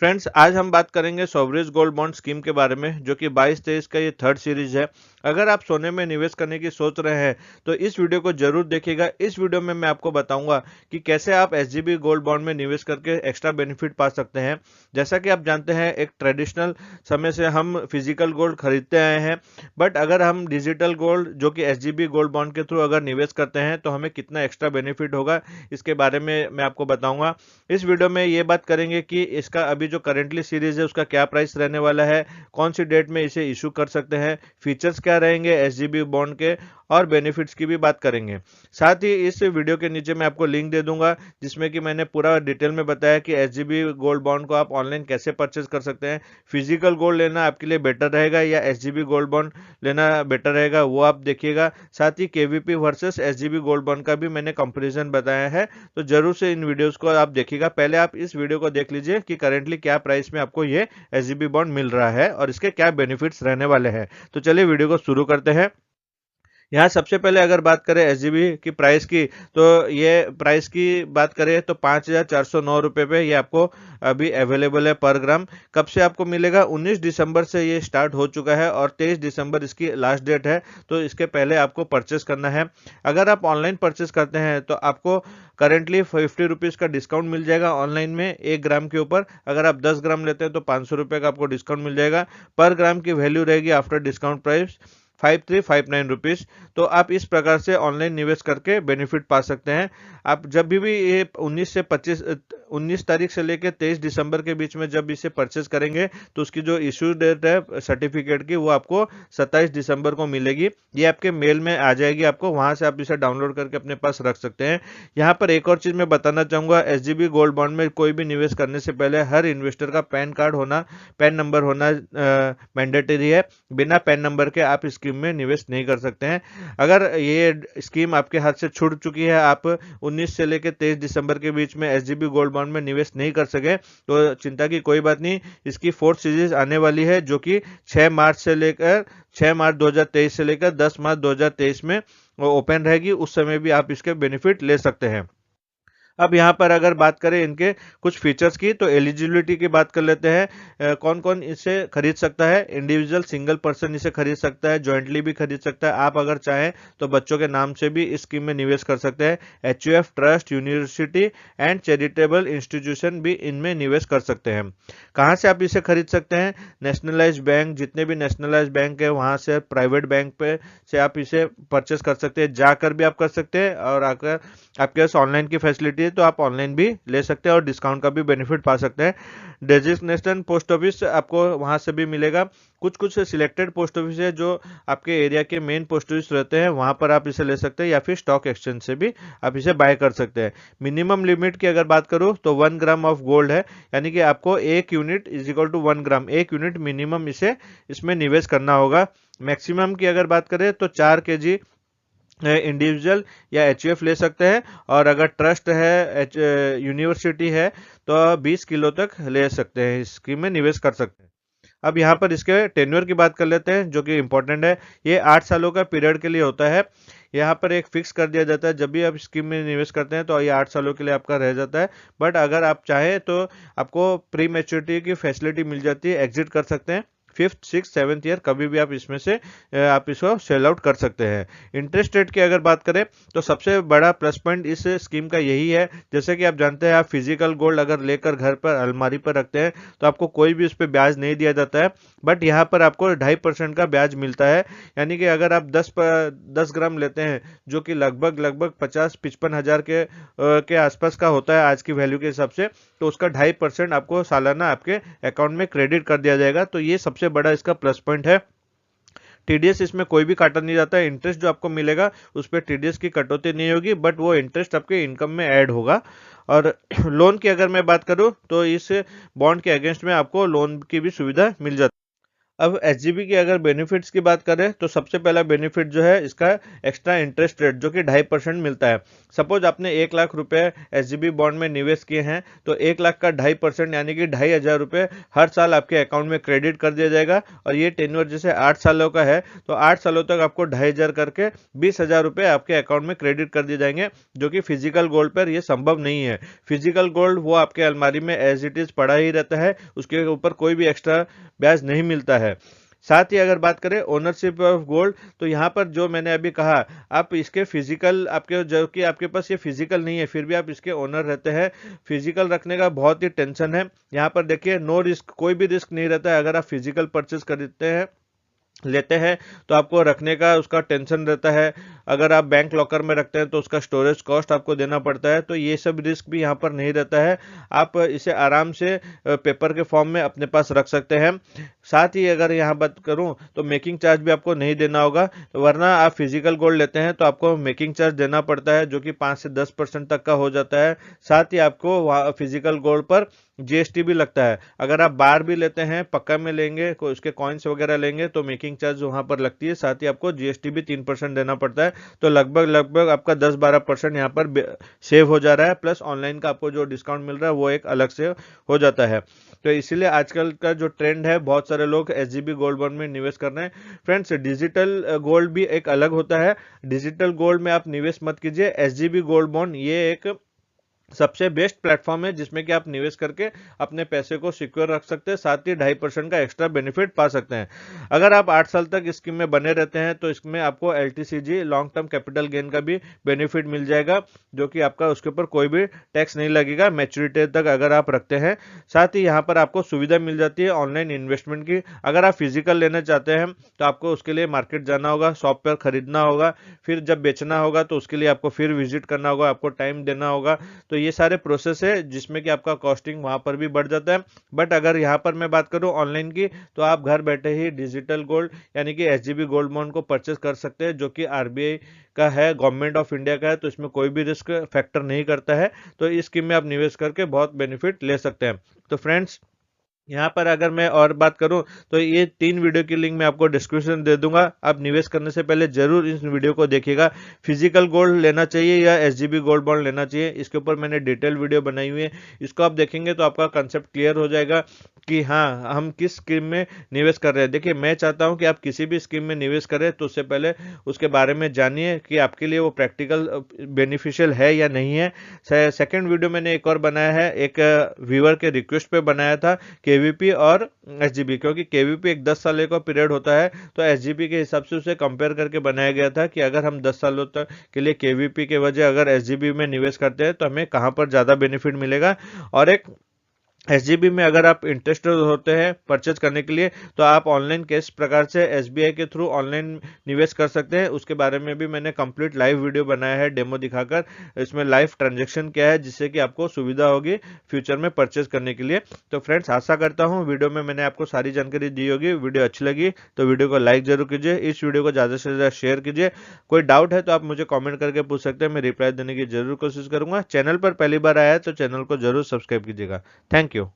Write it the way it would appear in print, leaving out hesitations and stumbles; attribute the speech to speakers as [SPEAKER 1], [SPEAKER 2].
[SPEAKER 1] Friends, आज हम बात करेंगे सोवरेज गोल्ड बॉन्ड स्कीम के बारे में, जो कि 22-23 का ये थर्ड सीरीज है। अगर आप सोने में निवेश करने की सोच रहे हैं तो इस वीडियो को जरूर देखिएगा। इस वीडियो में मैं आपको बताऊंगा कि कैसे आप एसजीबी गोल्ड बॉन्ड में निवेश करके एक्स्ट्रा बेनिफिट पा सकते हैं। जैसा कि आप जानते हैं, एक ट्रेडिशनल समय से हम फिजिकल गोल्ड खरीदते आए हैं, बट अगर हम डिजिटल गोल्ड जो कि एसजीबी गोल्ड बॉन्ड के थ्रू अगर निवेश करते हैं तो हमें कितना एक्स्ट्रा बेनिफिट होगा, इसके बारे में मैं आपको बताऊंगा। इस वीडियो में ये बात करेंगे कि इसका अभी जो करेंटली सीरीज है उसका क्या प्राइस रहने वाला है, कौन सी डेट में इसे इशू कर सकते हैं, फीचर्स क्या रहेंगे एसजीबी बॉन्ड के, और बेनिफिट्स की भी बात करेंगे। साथ ही इस वीडियो के नीचे मैं आपको लिंक दे दूंगा जिसमें कि मैंने पूरा डिटेल में बताया कि एसजीबी गोल्ड बॉन्ड को आप ऑनलाइन कैसे परचेज कर सकते हैं। फिजिकल गोल्ड लेना आपके लिए बेटर रहेगा या एसजीबी गोल्ड बॉन्ड लेना बेटर रहेगा, वो आप देखिएगा। साथ ही KVP versus SGB gold bond का भी मैंने कंपैरिजन बताया है, तो जरूर से इन वीडियोस को आप देखिएगा। पहले आप इस वीडियो को देख लीजिए कि करेंटली क्या प्राइस में आपको ये एसजीबी बॉन्ड मिल रहा है और इसके क्या बेनिफिट्स रहने वाले हैं। तो चलिए वीडियो को शुरू करते हैं। यहाँ सबसे पहले अगर बात करें एसजीबी की प्राइस की, तो ये प्राइस की बात करें तो 5,409 पे ये आपको अभी अवेलेबल है पर ग्राम। कब से आपको मिलेगा? 19 दिसंबर से ये स्टार्ट हो चुका है और 23 दिसंबर इसकी लास्ट डेट है, तो इसके पहले आपको परचेस करना है। अगर आप ऑनलाइन परचेस करते हैं तो आपको करेंटली 50 रुपीज़ का डिस्काउंट मिल जाएगा ऑनलाइन में 1 ग्राम के ऊपर। अगर आप 10 ग्राम लेते हैं तो 500 रुपये का आपको डिस्काउंट मिल जाएगा। पर ग्राम की वैल्यू रहेगी आफ्टर डिस्काउंट प्राइस 5359 रुपीज़। तो आप इस प्रकार से ऑनलाइन निवेश करके बेनिफिट पा सकते हैं। आप जब भी ये 19 तारीख से लेकर 23 दिसंबर के बीच में जब इसे परचेज करेंगे तो उसकी जो इशू डेट है सर्टिफिकेट की, वो आपको 27 दिसंबर को मिलेगी। ये आपके मेल में आ जाएगी, आपको वहां से आप इसे डाउनलोड करके अपने पास रख सकते हैं। यहाँ पर एक और चीज मैं बताना चाहूंगा, एसजीबी गोल्ड बॉन्ड में कोई भी निवेश करने से पहले हर इन्वेस्टर का पैन नंबर होना मैंडेटरी है। बिना पैन नंबर के आप स्कीम में निवेश नहीं कर सकते हैं। अगर ये स्कीम आपके हाथ से छूट चुकी है, आप 19 से लेकर 23 दिसंबर के बीच में एसजीबी गोल्ड बॉन्ड में निवेश नहीं कर सके, तो चिंता की कोई बात नहीं। इसकी फोर्थ सीरीज आने वाली है जो कि 6 मार्च 2023 से लेकर 10 मार्च 2023 में ओपन रहेगी। उस समय भी आप इसके बेनिफिट ले सकते हैं। अब यहाँ पर अगर बात करें इनके कुछ फीचर्स की, तो एलिजिबिलिटी की बात कर लेते हैं। कौन कौन इसे खरीद सकता है? इंडिविजुअल सिंगल पर्सन इसे खरीद सकता है, ज्वाइंटली भी खरीद सकता है। आप अगर चाहें तो बच्चों के नाम से भी इस स्कीम में निवेश कर सकते हैं। HUF, trust, university and charitable institution भी इनमें निवेश कर सकते हैं। कहाँ से आप इसे खरीद सकते हैं? नेशनलाइज बैंक, जितने भी नेशनलाइज बैंक है वहां से, प्राइवेट बैंक पे से आप इसे परचेस कर सकते हैं। जाकर भी आप कर सकते हैं, और आकर आपके पास ऑनलाइन की फैसिलिटी है तो आप ऑनलाइन भी ले सकते हैं और डिस्काउंट का भी बेनिफिट पा सकते हैं। डेजिग्नेशन पोस्ट ऑफिस आपको वहां से भी मिलेगा। कुछ कुछ सिलेक्टेड पोस्ट ऑफिस है जो आपके एरिया के मेन पोस्ट ऑफिस रहते हैं, वहां पर आप इसे ले सकते हैं, या फिर स्टॉक एक्सचेंज से भी आप इसे बाय कर सकते हैं। मिनिमम लिमिट की अगर बात करूं तो 1 ग्राम ऑफ गोल्ड है, यानी कि आपको 1 unit is equal to 1 gram, 1 unit minimum इसमें निवेश करना होगा। मैक्सिमम की अगर बात करें तो 4 kg इंडिविजुअल या एचयूएफ ले सकते हैं, और अगर ट्रस्ट है, यूनिवर्सिटी है, तो 20 किलो तक ले सकते हैं, इस स्कीम में निवेश कर सकते हैं। अब यहाँ पर इसके टेन्योर की बात कर लेते हैं जो कि इंपॉर्टेंट है। ये 8 सालों का पीरियड के लिए होता है। यहाँ पर एक फिक्स कर दिया जाता है, जब भी आप स्कीम में निवेश करते हैं तो ये 8 सालों के लिए आपका रह जाता है। बट अगर आप चाहें तो आपको प्री मैच्योरिटी की फैसिलिटी मिल जाती है, एग्जिट कर सकते हैं 5th, 6th, 7th ईयर कभी भी आप इसमें से आप इसको सेल आउट कर सकते हैं। इंटरेस्ट रेट की अगर बात करें तो सबसे बड़ा प्लस पॉइंट इस स्कीम का यही है, जैसे कि आप जानते हैं, आप फिजिकल गोल्ड अगर लेकर घर पर अलमारी पर रखते हैं तो आपको कोई भी उस पर ब्याज नहीं दिया जाता है, बट यहाँ पर आपको 2.5% का ब्याज मिलता है। यानी कि अगर आप 10 ग्राम लेते हैं, जो कि लगभग 50-55 हज़ार के आसपास का होता है आज की वैल्यू के हिसाब से, तो उसका 2.5% आपको सालाना आपके अकाउंट में क्रेडिट कर दिया जाएगा। तो ये सबसे बड़ा इसका प्लस पॉइंट है। टीडीएस इसमें कोई भी काटा नहीं जाता है। इंटरेस्ट जो आपको मिलेगा उस पर टीडीएस की कटौती नहीं होगी, बट वो इंटरेस्ट आपके इनकम में ऐड होगा। और लोन की अगर मैं बात करूं तो इस बॉन्ड के अगेंस्ट में आपको लोन की भी सुविधा मिल जाती है। अब एसजीबी की अगर बेनिफिट्स की बात करें तो सबसे पहला बेनिफिट जो है इसका एक्स्ट्रा इंटरेस्ट रेट जो कि 2.5% मिलता है। सपोज आपने 1 लाख रुपए एसजीबी बॉन्ड में निवेश किए हैं तो 1 लाख का 2.5% यानी कि 2,500 रुपये हर साल आपके अकाउंट में क्रेडिट कर दिया जाएगा। और ये टेन्योर जैसे 8 सालों का है तो 8 सालों तक आपको 2,500 करके 20,000 रुपये आपके अकाउंट में क्रेडिट कर दिए जाएंगे, जो कि फिजिकल गोल्ड पर ये संभव नहीं है। फिजिकल गोल्ड वो आपके अलमारी में एज इट इज पड़ा ही रहता है, उसके ऊपर कोई भी एक्स्ट्रा ब्याज नहीं मिलता है। साथ ही अगर बात करें ओनरशिप ऑफ गोल्ड, तो यहाँ पर जो मैंने अभी कहा, आप इसके फिजिकल आपके जो कि आपके पास ये फिजिकल नहीं है फिर भी आप इसके ओनर रहते हैं। फिजिकल रखने का बहुत ही टेंशन है। यहाँ पर देखिए नो रिस्क, कोई भी रिस्क नहीं रहता है। अगर आप फिजिकल परचेज खरीदते हैं लेते हैं तो आपको रखने का उसका टेंशन रहता है। अगर आप बैंक लॉकर में रखते हैं तो उसका स्टोरेज कॉस्ट आपको देना पड़ता है, तो ये सब रिस्क भी यहाँ पर नहीं रहता है। आप इसे आराम से पेपर के फॉर्म में अपने पास रख सकते हैं। साथ ही अगर यहाँ बात करूँ तो मेकिंग चार्ज भी आपको नहीं देना होगा, वरना आप फिजिकल गोल्ड लेते हैं तो आपको मेकिंग चार्ज देना पड़ता है जो कि 5 से 10% तक का हो जाता है। साथ ही आपको फिजिकल गोल्ड पर जीएसटी भी लगता है। अगर आप बार भी लेते हैं, पक्का में लेंगे, उसके कॉइन्स वगैरह लेंगे तो मेकिंग चार्ज वहां पर लगती है। साथ ही आपको जीएसटी भी 3% देना पड़ता है। तो लगभग लगभग आपका 10-12% यहाँ पर सेव हो जा रहा है। प्लस ऑनलाइन का आपको जो डिस्काउंट मिल रहा है वो एक अलग से हो जाता है। तो इसीलिए आजकल का जो ट्रेंड है, बहुत सारे लोग एसजीबी गोल्ड बॉन्ड में निवेश कर रहे हैं। फ्रेंड्स, डिजिटल गोल्ड भी एक अलग होता है। डिजिटल गोल्ड में आप निवेश मत कीजिए। एसजीबी गोल्ड बॉन्ड ये एक सबसे बेस्ट प्लेटफॉर्म है जिसमें कि आप निवेश करके अपने पैसे को सिक्योर रख सकते हैं, साथ ही 2.5% का एक्स्ट्रा बेनिफिट पा सकते हैं। अगर आप 8 साल तक इस स्कीम में बने रहते हैं तो इसमें आपको LTCG long term capital gain का भी बेनिफिट मिल जाएगा, जो कि आपका उसके ऊपर कोई भी टैक्स नहीं लगेगा मैच्योरिटी तक अगर आप रखते हैं। साथ ही यहाँ पर आपको सुविधा मिल जाती है ऑनलाइन इन्वेस्टमेंट की। अगर आप फिजिकल लेना चाहते हैं तो आपको उसके लिए मार्केट जाना होगा, शॉप पर खरीदना होगा, फिर जब बेचना होगा तो उसके लिए आपको फिर विजिट करना होगा, आपको टाइम देना होगा। तो ये सारे प्रोसेस है जिसमें कि आपका कॉस्टिंग वहां पर भी बढ़ जाता है। बट अगर यहाँ पर मैं बात करूं ऑनलाइन की, तो आप घर बैठे ही डिजिटल गोल्ड यानी कि एसजीबी गोल्ड बॉन्ड को परचेस कर सकते हैं, जो कि आरबीआई का है, गवर्नमेंट ऑफ इंडिया का है, तो इसमें कोई भी रिस्क फैक्टर नहीं करता है। तो इस स्कीम में आप निवेश करके बहुत बेनिफिट ले सकते हैं। तो फ्रेंड्स, यहाँ पर अगर मैं और बात करूं तो ये 3 वीडियो की लिंक मैं आपको डिस्क्रिप्शन दे दूंगा। आप निवेश करने से पहले जरूर इस वीडियो को देखिएगा। फिजिकल गोल्ड लेना चाहिए या एसजीबी गोल्ड बॉन्ड लेना चाहिए, इसके ऊपर मैंने डिटेल वीडियो बनाई हुई है। इसको आप देखेंगे तो आपका कंसेप्ट क्लियर हो जाएगा कि हाँ, हम किस स्कीम में निवेश कर रहे हैं। देखिए, मैं चाहता हूं कि आप किसी भी स्कीम में निवेश करें तो उससे पहले उसके बारे में जानिए कि आपके लिए वो प्रैक्टिकल बेनिफिशियल है या नहीं है। सेकंड वीडियो मैंने एक और बनाया है, एक व्यूअर के रिक्वेस्ट पे बनाया था, केवीपी और एसजीबी, क्योंकि केवीपी एक 10 साल का पीरियड होता है, तो एसजीबी के हिसाब से उसे कंपेयर करके बनाया गया था कि अगर हम 10 सालों तक के लिए केवीपी के वजह अगर एसजीबी में निवेश करते हैं तो हमें कहां पर ज्यादा बेनिफिट मिलेगा। और एक एसजीबी में अगर आप इंटरेस्टेड होते हैं परचेज करने के लिए तो आप ऑनलाइन किस प्रकार से एसबीआई के थ्रू ऑनलाइन निवेश कर सकते हैं, उसके बारे में भी मैंने कंप्लीट लाइव वीडियो बनाया है, डेमो दिखाकर। इसमें लाइव ट्रांजैक्शन क्या है जिससे कि आपको सुविधा होगी फ्यूचर में परचेज करने के लिए। तो फ्रेंड्स, आशा करता हूँ वीडियो में मैंने आपको सारी जानकारी दी होगी। वीडियो अच्छी लगी तो वीडियो को लाइक जरूर कीजिए, इस वीडियो को ज़्यादा से ज़्यादा शेयर कीजिए। कोई डाउट है तो आप मुझे कॉमेंट करके पूछ सकते हैं, मैं रिप्लाई देने की जरूर कोशिश करूंगा। चैनल पर पहली बार आया है तो चैनल को जरूर सब्सक्राइब कीजिएगा। Thank you.